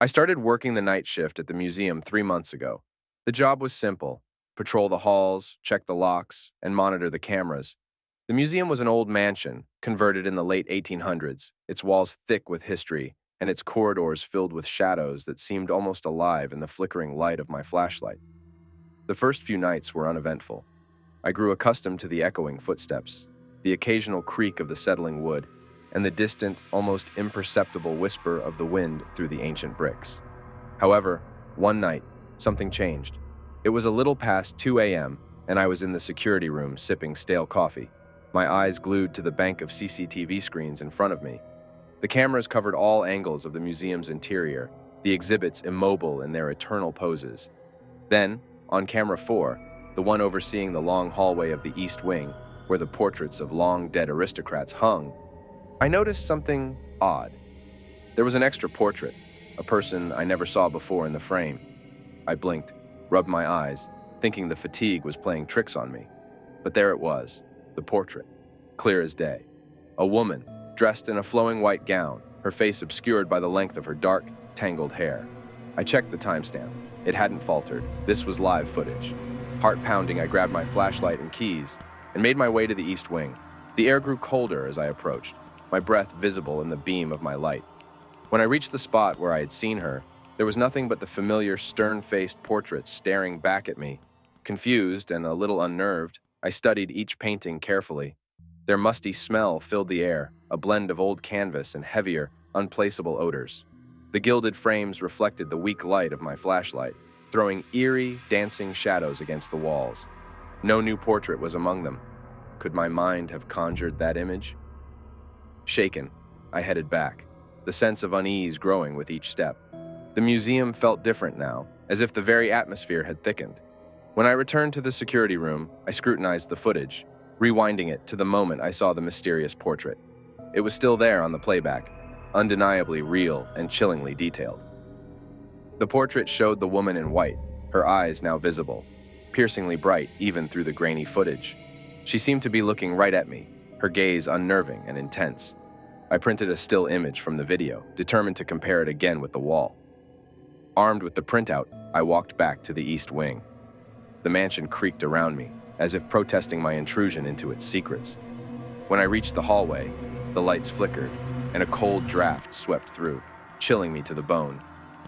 I started working the night shift at the museum 3 months ago. The job was simple: patrol the halls, check the locks, and monitor the cameras. The museum was an old mansion, converted in the late 1800s, its walls thick with history, and its corridors filled with shadows that seemed almost alive in the flickering light of my flashlight. The first few nights were uneventful. I grew accustomed to the echoing footsteps, the occasional creak of the settling wood, and the distant, almost imperceptible whisper of the wind through the ancient bricks. However, one night, something changed. It was a little past 2 a.m., and I was in the security room sipping stale coffee, my eyes glued to the bank of CCTV screens in front of me. The cameras covered all angles of the museum's interior, the exhibits immobile in their eternal poses. Then, on camera 4, the one overseeing the long hallway of the East Wing, where the portraits of long-dead aristocrats hung, I noticed something odd. There was an extra portrait, a person I never saw before in the frame. I blinked, rubbed my eyes, thinking the fatigue was playing tricks on me. But there it was, the portrait, clear as day. A woman, dressed in a flowing white gown, her face obscured by the length of her dark, tangled hair. I checked the timestamp. It hadn't faltered. This was live footage. Heart pounding, I grabbed my flashlight and keys and made my way to the East Wing. The air grew colder as I approached, my breath visible in the beam of my light. When I reached the spot where I had seen her, there was nothing but the familiar stern-faced portrait staring back at me. Confused and a little unnerved, I studied each painting carefully. Their musty smell filled the air, a blend of old canvas and heavier, unplaceable odors. The gilded frames reflected the weak light of my flashlight, throwing eerie, dancing shadows against the walls. No new portrait was among them. Could my mind have conjured that image? Shaken, I headed back, the sense of unease growing with each step. The museum felt different now, as if the very atmosphere had thickened. When I returned to the security room, I scrutinized the footage, rewinding it to the moment I saw the mysterious portrait. It was still there on the playback, undeniably real and chillingly detailed. The portrait showed the woman in white, her eyes now visible, piercingly bright even through the grainy footage. She seemed to be looking right at me, her gaze unnerving and intense. I printed a still image from the video, determined to compare it again with the wall. Armed with the printout, I walked back to the East Wing. The mansion creaked around me, as if protesting my intrusion into its secrets. When I reached the hallway, the lights flickered, and a cold draft swept through, chilling me to the bone.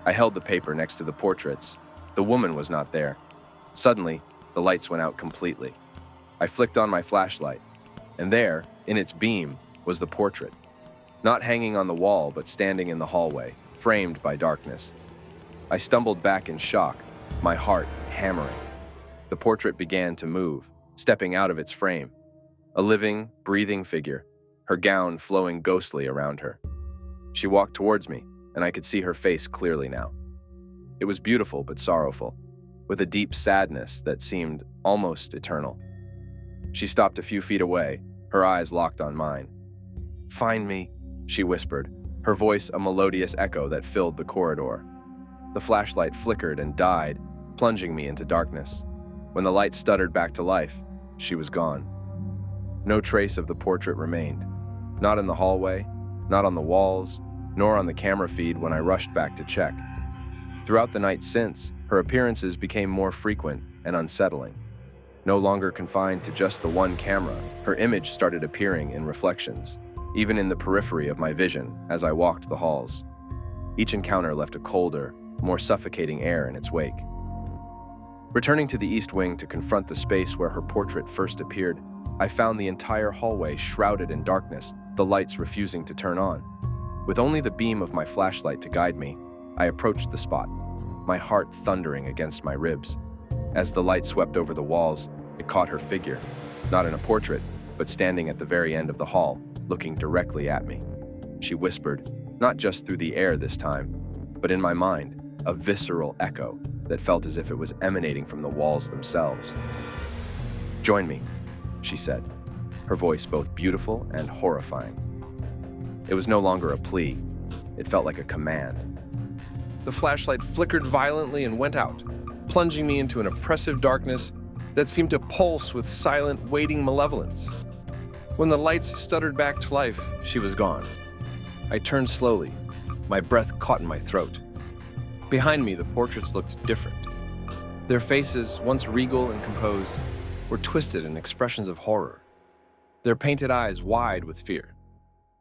I held the paper next to the portraits. The woman was not there. Suddenly, the lights went out completely. I flicked on my flashlight, and there, in its beam, was the portrait. Not hanging on the wall, but standing in the hallway, framed by darkness. I stumbled back in shock, my heart hammering. The portrait began to move, stepping out of its frame. A living, breathing figure, her gown flowing ghostly around her. She walked towards me, and I could see her face clearly now. It was beautiful but sorrowful, with a deep sadness that seemed almost eternal. She stopped a few feet away, her eyes locked on mine. "Find me," she whispered, her voice a melodious echo that filled the corridor. The flashlight flickered and died, plunging me into darkness. When the light stuttered back to life, she was gone. No trace of the portrait remained. Not in the hallway, not on the walls, nor on the camera feed when I rushed back to check. Throughout the night since, her appearances became more frequent and unsettling. No longer confined to just the one camera, her image started appearing in reflections, even in the periphery of my vision as I walked the halls. Each encounter left a colder, more suffocating air in its wake. Returning to the East Wing to confront the space where her portrait first appeared, I found the entire hallway shrouded in darkness, the lights refusing to turn on. With only the beam of my flashlight to guide me, I approached the spot, my heart thundering against my ribs. As the light swept over the walls, it caught her figure, not in a portrait, but standing at the very end of the hall, looking directly at me. She whispered, not just through the air this time, but in my mind, a visceral echo that felt as if it was emanating from the walls themselves. "Join me," she said, her voice both beautiful and horrifying. It was no longer a plea. It felt like a command. The flashlight flickered violently and went out, plunging me into an oppressive darkness that seemed to pulse with silent, waiting malevolence. When the lights stuttered back to life, she was gone. I turned slowly, my breath caught in my throat. Behind me, the portraits looked different. Their faces, once regal and composed, were twisted in expressions of horror, their painted eyes wide with fear.